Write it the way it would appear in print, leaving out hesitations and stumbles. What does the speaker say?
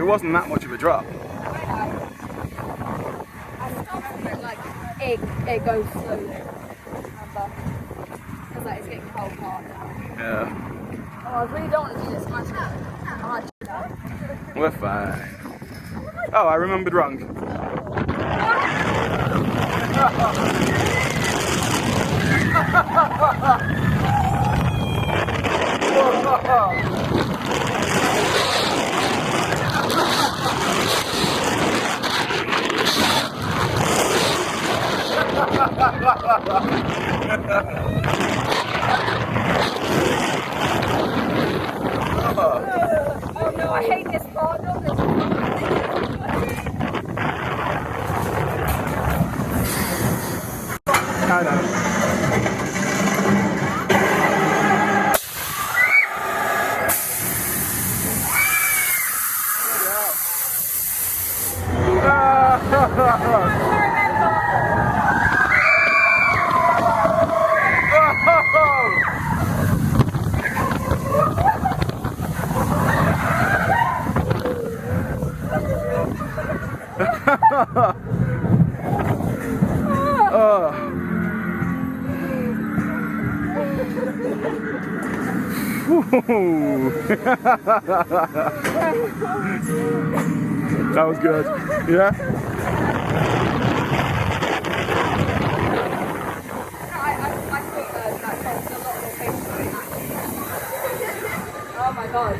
wasn't that much of a drop. Like it goes slowly. Because like it's getting cold hard now. Yeah. Oh, I really don't want to do this. We're fine. Oh, I remembered wrong. Oh no, I hate this part. No, this I know. That was good. Yeah? I thought that caused a lot more pain. Oh my god.